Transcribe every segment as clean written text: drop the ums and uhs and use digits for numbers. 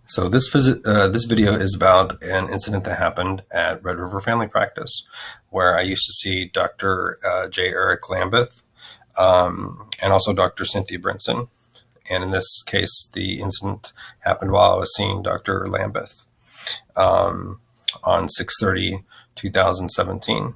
So this video is about an incident that happened at Red River Family Practice, where I used to see Dr. J. Eric Lambeth and also Dr. Cynthia Brinson. And in this case, the incident happened while I was seeing Dr. Lambeth on 6/30/2017.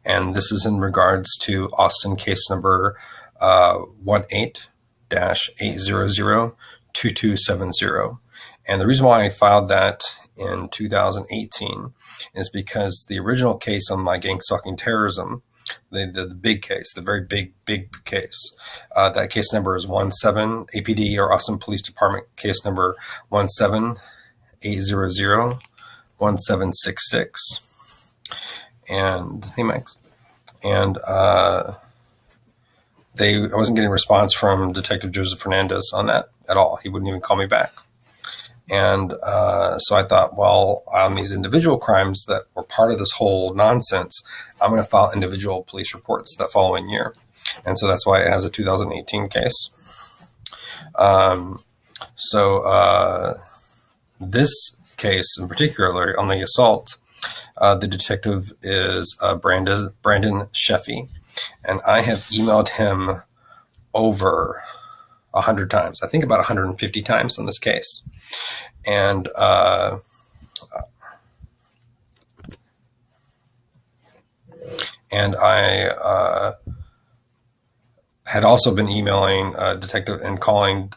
And this is in regards to Austin case number 18-800-2270. And the reason why I filed that in 2018 is because the original case on my Gangstalking terrorism, the big case, the very big case, that case number is 17 APD or Austin Police Department case number 17800-1766. And hey, Max. And I wasn't getting a response from Detective Joseph Fernandez on that at all. He wouldn't even call me back. And so I thought, well, on these individual crimes that were part of this whole nonsense, I'm going to file individual police reports the following year. And so that's why it has a 2018 case. This case in particular, on the assault, the detective is Brandon Sheffy. And I have emailed him over 100 times. I think about 150 times on this case. And I had also been emailing detective and calling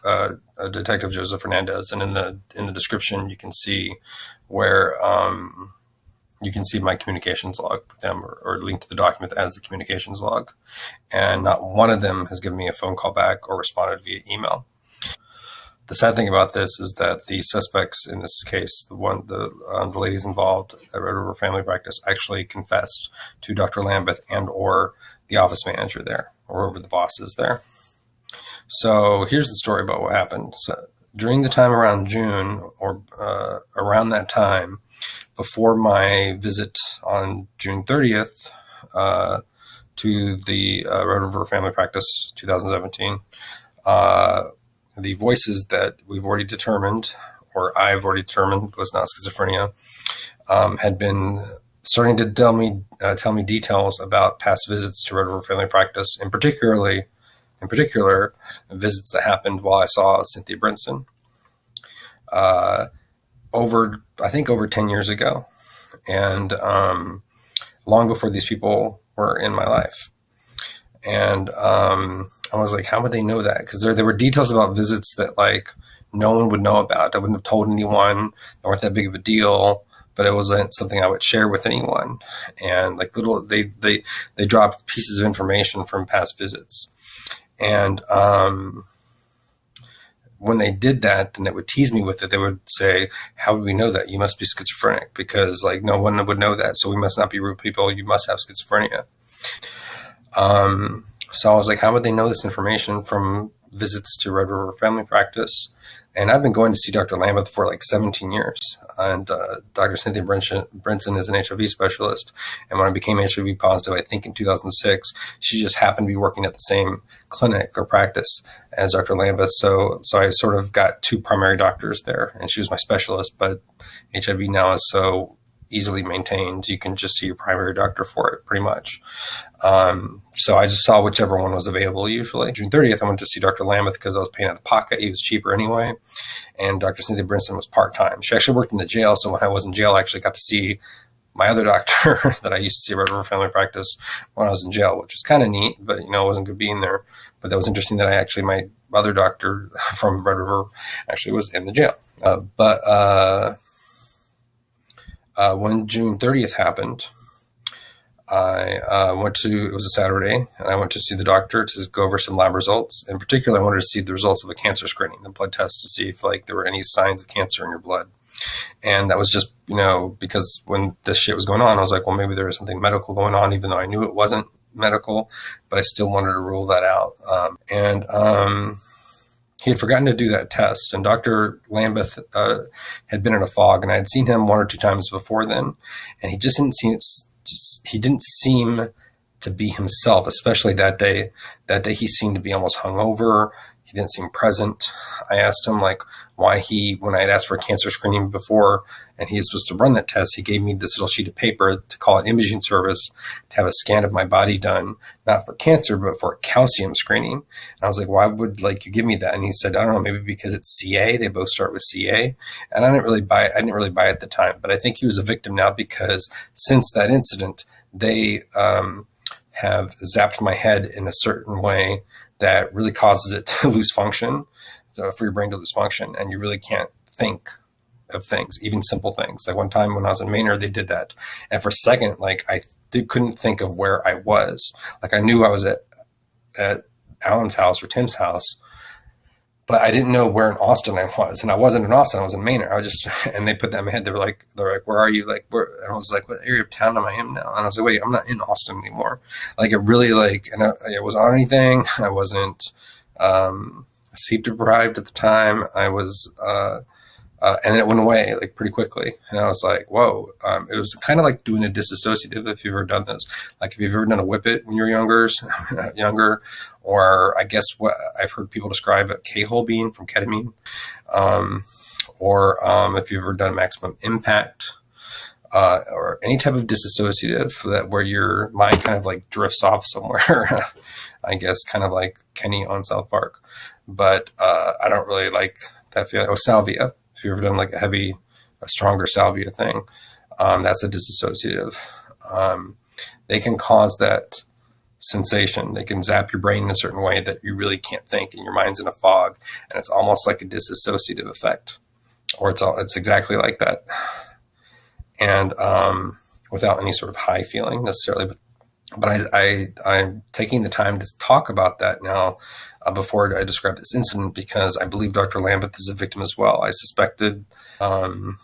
Detective Joseph Fernandez. And in the description, you can see where you can see my communications log with them, or link to the document that has the communications log. And not one of them has given me a phone call back or responded via email. The sad thing about this is that the suspects in this case, the ladies involved at Red River Family Practice, actually confessed to Dr. Lambeth and or the office manager there, or over the bosses there. So here's the story about what happened. So during the time around June, or around that time, before my visit on June 30th to the Red River Family Practice 2017, the voices that we've already determined, or I've already determined was not schizophrenia, had been starting to tell me details about past visits to Red River Family Practice, in particular visits that happened while I saw Cynthia Brinson over 10 years ago, and long before these people were in my life. And I was like, how would they know that? Because there were details about visits that like no one would know about. I wouldn't have told anyone. They weren't that big of a deal, but it wasn't something I would share with anyone. And like they dropped pieces of information from past visits. And when they did that and they would tease me with it, they would say, how would we know that? You must be schizophrenic, because like no one would know that. So we must not be rude people. You must have schizophrenia. So I was like, how would they know this information from visits to Red River Family Practice? And I've been going to see Dr. Lambeth for like 17 years. And Dr. Cynthia Brinson is an HIV specialist. And when I became HIV positive, I think in 2006, she just happened to be working at the same clinic or practice as Dr. Lambeth. So I sort of got two primary doctors there, and she was my specialist. But HIV now is so easily maintained, you can just see your primary doctor for it pretty much. So I just saw whichever one was available usually. June 30th, I went to see Dr. Lambeth because I was paying out of pocket. He was cheaper anyway. And Dr. Cynthia Brinson was part-time. She actually worked in the jail. So when I was in jail, I actually got to see my other doctor that I used to see at Red River Family Practice when I was in jail, which was kind of neat, but it wasn't good being there. But that was interesting that my other doctor from Red River actually was in the jail. When June 30th happened, it was a Saturday, and I went to see the doctor to go over some lab results. In particular, I wanted to see the results of a cancer screening, the blood test, to see if there were any signs of cancer in your blood. And that was just, because when this shit was going on, I was like, well, maybe there was something medical going on, even though I knew it wasn't medical, but I still wanted to rule that out. He had forgotten to do that test, and Dr. Lambeth had been in a fog, and I had seen him one or two times before then, and he just didn't seem to be himself, especially that day. That day he seemed to be almost hungover. He didn't seem present. I asked him like why when I had asked for a cancer screening before and he was supposed to run that test, he gave me this little sheet of paper to call an imaging service to have a scan of my body done, not for cancer, but for calcium screening. And I was like, why would you give me that? And he said, I don't know, maybe because it's CA. They both start with CA. And I didn't really buy it. I didn't really buy it at the time, but I think he was a victim now because since that incident, they have zapped my head in a certain way that really causes it to lose function, for your brain to lose function, and you really can't think of things, even simple things. Like one time when I was in Maynard, they did that, and for a second, couldn't think of where I was. Like I knew I was at Alan's house or Tim's house, but I didn't know where in Austin I was, and I wasn't in Austin. I was in Maynard. And they put that in my head. They're like, where are you? Like, where? And I was like, what area of town am I in now? And I was like, wait, I'm not in Austin anymore. Like, it really and I wasn't on anything. I wasn't sleep deprived at the time. I was, and then it went away like pretty quickly. And I was like, whoa. It was kind of like doing a disassociative, if you've ever done this. Like if you've ever done a whippet when you were younger, or I guess what I've heard people describe a K-hole being from ketamine, or if you've ever done maximum impact, or any type of disassociative where your mind kind of like drifts off somewhere. I guess kind of like Kenny on South Park, but I don't really like that feeling. Oh, salvia. If you've ever done like a stronger salvia thing, that's a disassociative. They can cause that sensation. They can zap your brain in a certain way that you really can't think, and your mind's in a fog, and it's almost like a disassociative effect, or it's exactly like that, and without any sort of high feeling necessarily. But I'm taking the time to talk about that now before I describe this incident, because I believe Dr. Lambeth is a victim as well. I suspected when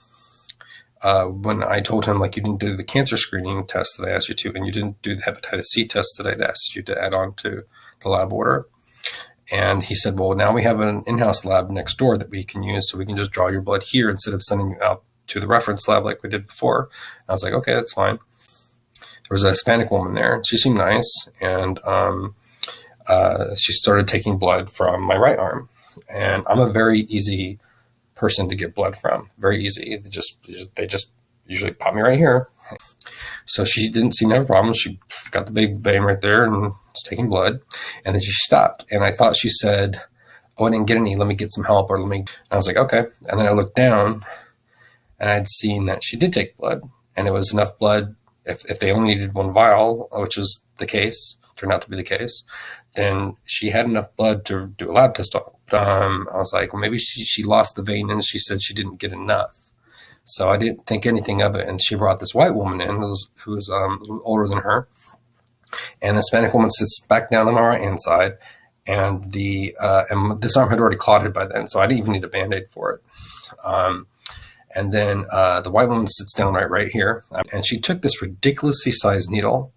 I told him, like, you didn't do the cancer screening test that I asked you to, and you didn't do the hepatitis C test that I'd asked you to add on to the lab order. And he said, well, now we have an in-house lab next door that we can use, so we can just draw your blood here instead of sending you out to the reference lab like we did before. And I was like, okay, that's fine. There was a Hispanic woman there. She seemed nice, and she started taking blood from my right arm. And I'm a very easy person to get blood from. Very easy. They just usually pop me right here. So she didn't seem to have a problem. She got the big vein right there and was taking blood. And then she stopped. And I thought she said, oh, I didn't get any. Let me get some help. And I was like, okay. And then I looked down, and I'd seen that she did take blood. And it was enough blood. If they only needed one vial, which was the case, turned out to be the case, then she had enough blood to do a lab test on. I was like, well, maybe she lost the vein, and she said she didn't get enough. So I didn't think anything of it. And she brought this white woman in who was a little older than her. And the Hispanic woman sits back down on my right hand side. And and this arm had already clotted by then, so I didn't even need a Band-Aid for it. And then the white woman sits down right here. And she took this ridiculously sized needle.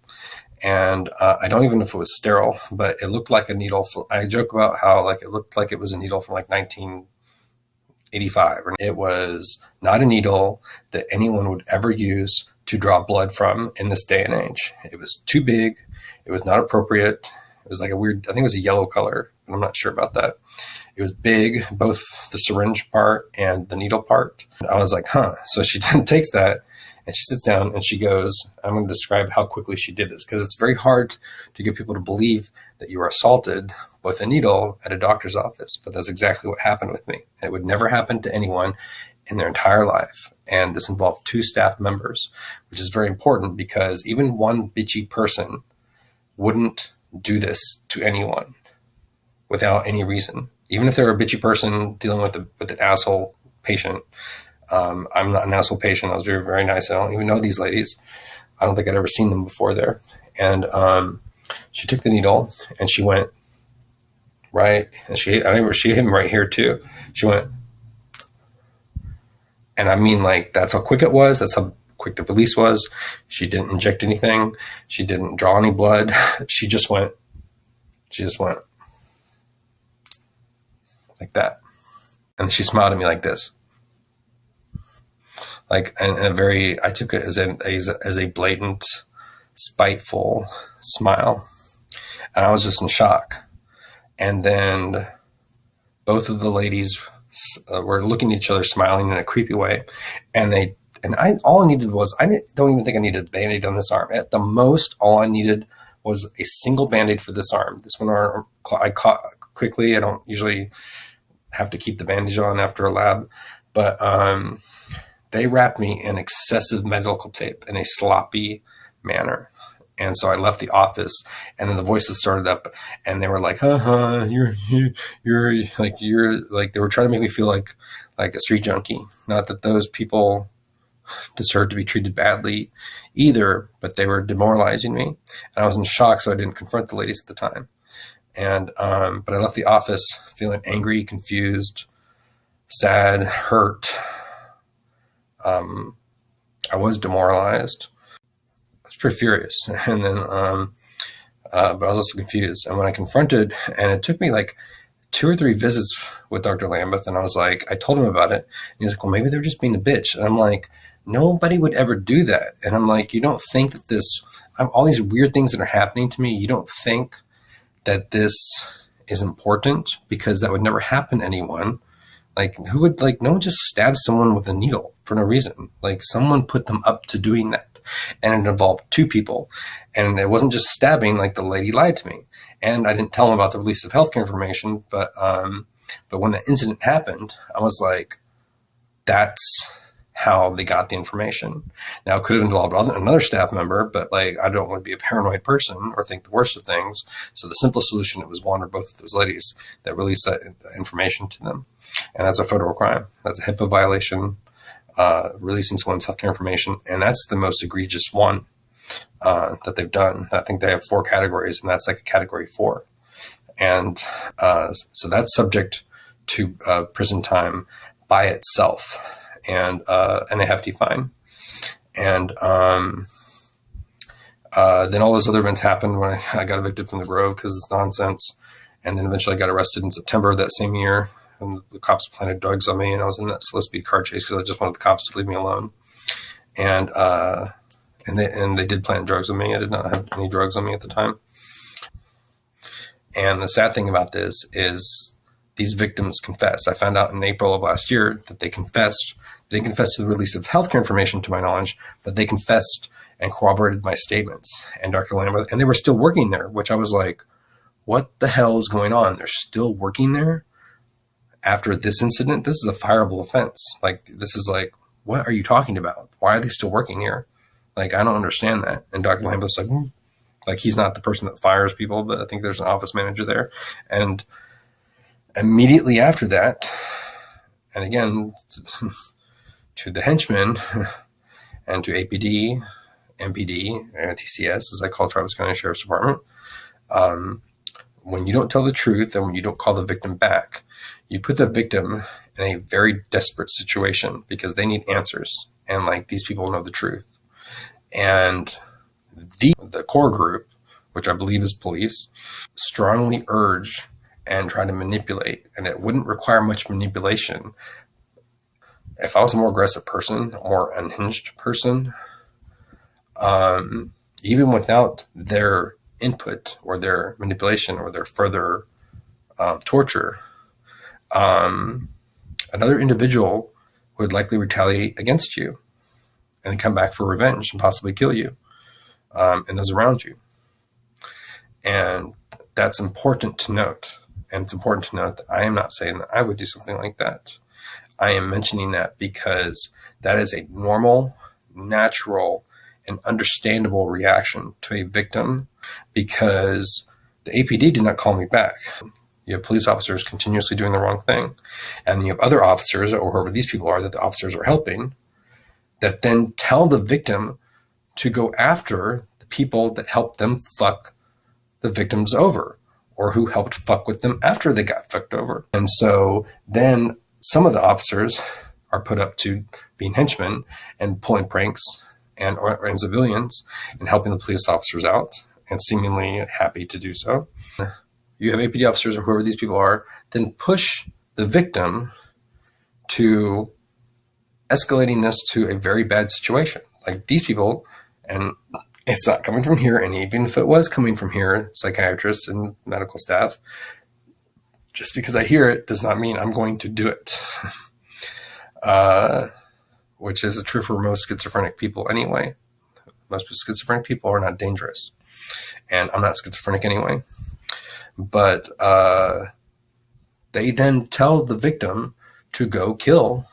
And I don't even know if it was sterile, but it looked like a needle. I joke about how it looked like it was a needle from 1985. It was not a needle that anyone would ever use to draw blood from in this day and age. It was too big. It was not appropriate. It was like a weird, I think it was a yellow color, but I'm not sure about that. It was big, both the syringe part and the needle part. I was like, huh. So she takes that and she sits down and she goes, I'm going to describe how quickly she did this, because it's very hard to get people to believe that you were assaulted with a needle at a doctor's office. But that's exactly what happened with me. It would never happen to anyone in their entire life. And this involved 2 staff members, which is very important because even one bitchy person wouldn't do this to anyone without any reason. Even if they're a bitchy person dealing with an asshole patient. I'm not an asshole patient. I was very, very nice. I don't even know these ladies. I don't think I'd ever seen them before there. And she took the needle and she went right. And she hit him right here too. She went. And I mean, that's how quick it was. That's how quick the release was. She didn't inject anything. She didn't draw any blood. She just went like that. And she smiled at me like this. I took it as a blatant, spiteful smile. And I was just in shock. And then both of the ladies were looking at each other, smiling in a creepy way, and all I needed was, don't even think I needed a Band-Aid on this arm. At the most, all I needed was a single Band-Aid for this arm. This one arm I caught quickly. I don't usually have to keep the bandage on after a lab, but they wrapped me in excessive medical tape in a sloppy manner. And so I left the office, and then the voices started up, and they were like, you're like, they were trying to make me feel like a street junkie. Not that those people deserve to be treated badly either, but they were demoralizing me. And I was in shock, so I didn't confront the ladies at the time. And, but I left the office feeling angry, confused, sad, hurt. I was demoralized. I was pretty furious. And then, but I was also confused. And when I confronted, and it took me like 2 or 3 visits with Dr. Lambeth, and I told him about it. And he's like, well, maybe they're just being a bitch. And I'm like, nobody would ever do that. And I'm like, you don't think that all these weird things that are happening to me, you don't think that this is important? Because that would never happen to anyone. Like, who would, like, no one just stabs someone with a needle for no reason. Like, someone put them up to doing that. And it involved 2 people. And it wasn't just stabbing, like the lady lied to me. And I didn't tell them about the release of healthcare information. But when the incident happened, I was like, that's how they got the information. Now, it could have involved another staff member, but like, I don't want to be a paranoid person or think the worst of things. So the simplest solution, it was one or both of those ladies that released that information to them. And that's a federal crime. That's a HIPAA violation, releasing someone's healthcare information. And that's the most egregious one that they've done. I think they have 4 categories, and that's like a category 4. And so that's subject to prison time by itself, and a hefty fine. And then all those other events happened when I got evicted from the Grove because it's nonsense. And then eventually I got arrested in September of that same year. And the cops planted drugs on me, and I was in that slow speed car chase because I just wanted the cops to leave me alone. And they did plant drugs on me. I did not have any drugs on me at the time. And the sad thing about this is these victims confessed. I found out in April of last year that they confessed. They didn't confess to the release of healthcare information, to my knowledge, but they confessed and corroborated my statements. And Dr. Lambeth, and they were still working there, which I was like, what the hell is going on? They're still working there after this incident? This is a fireable offense. Like, this is like, what are you talking about? Why are they still working here? Like, I don't understand that. And Dr. Lambeth's like, he's not the person that fires people, but I think there's an office manager there. And immediately after that, and again, to the henchmen and to APD, MPD, and TCS, as I call Travis County Sheriff's Department, when you don't tell the truth and when you don't call the victim back, you put the victim in a very desperate situation because they need answers. And like, these people know the truth. And the core group, which I believe is police, strongly urge and try to manipulate. And it wouldn't require much manipulation. If I was a more aggressive person, a more unhinged person, even without their input or their manipulation or their further torture, another individual would likely retaliate against you and come back for revenge and possibly kill you and those around you. And that's important to note. And it's important to note that I am not saying that I would do something like that. I am mentioning that because that is a normal, natural, and understandable reaction to a victim, because the APD did not call me back. You have police officers continuously doing the wrong thing. And you have other officers, or whoever these people are that the officers are helping, that then tell the victim to go after the people that helped them fuck the victims over, or who helped fuck with them after they got fucked over. And so then some of the officers are put up to being henchmen and pulling pranks and civilians and helping the police officers out, and seemingly happy to do so. You have APD officers, or whoever these people are, then push the victim to escalating this to a very bad situation. Like, these people, and it's not coming from here, and even if it was coming from here, psychiatrists and medical staff, Just because I hear it does not mean I'm going to do it. Which is true for most schizophrenic people anyway. Most schizophrenic people are not dangerous. And I'm not schizophrenic anyway. But they then tell the victim to go kill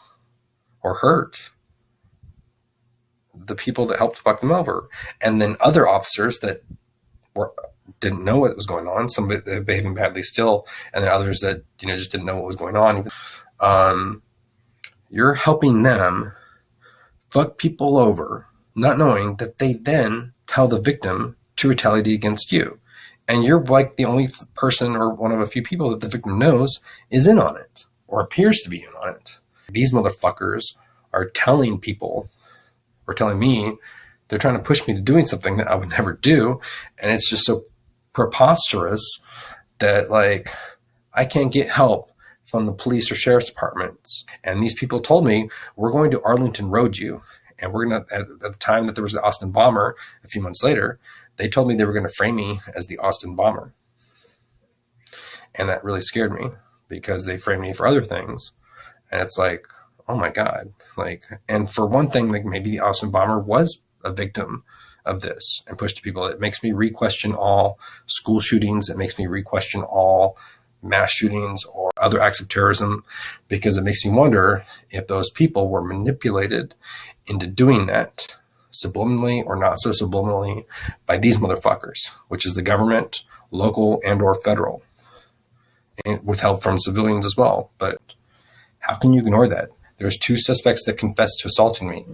or hurt the people that helped fuck them over. And then other officers that didn't know what was going on, some behaving badly still, and then others that just didn't know what was going on. You're helping them fuck people over, not knowing that they then tell the victim to retaliate against you. And you're like the only person or one of a few people that the victim knows is in on it or appears to be in on it. These motherfuckers are telling people or telling me they're trying to push me to doing something that I would never do. And it's just so preposterous that like I can't get help from the police or sheriff's departments. And these people told me, we're going to Arlington Road you. And we're going to, at the time that there was the Austin bomber, a few months later, they told me they were going to frame me as the Austin bomber. And that really scared me because they framed me for other things. And it's like, oh my God. Like, and for one thing, like maybe the Austin bomber was a victim of this and pushed people. It makes me re-question all school shootings. It makes me re-question all mass shootings or other acts of terrorism, because it makes me wonder if those people were manipulated into doing that subliminally or not so subliminally by these motherfuckers, which is the government, local and or federal, and with help from civilians as well. But how can you ignore that? There's 2 suspects that confessed to assaulting me.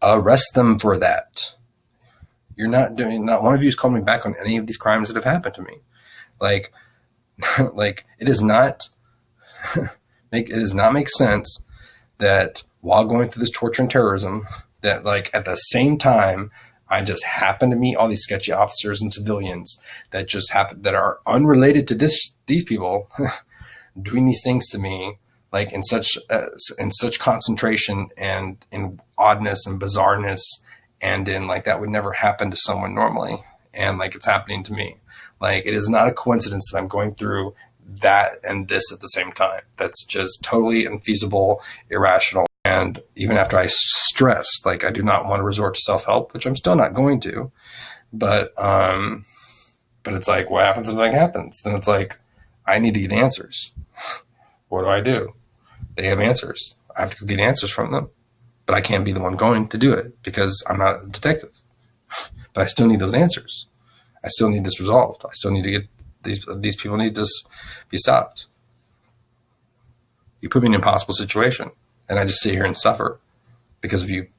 Arrest them for that. Not one of you has called me back on any of these crimes that have happened to me. Like it does not make sense that while going through this torture and terrorism, that like at the same time, I just happen to meet all these sketchy officers and civilians that just happen, that are unrelated to these people doing these things to me, like in such concentration and in oddness and bizarreness, and in like that would never happen to someone normally, and like it's happening to me. Like it is not a coincidence that I'm going through that and this at the same time. That's just totally unfeasible, irrational. And even after I stressed, like I do not want to resort to self-help, which I'm still not going to, but it's like, what happens if something happens? Then it's like, I need to get answers. What do I do? They have answers. I have to go get answers from them, but I can't be the one going to do it because I'm not a detective. But I still need those answers. I still need this resolved. I still need to get these people need to be stopped. You put me in an impossible situation, and I just sit here and suffer because of you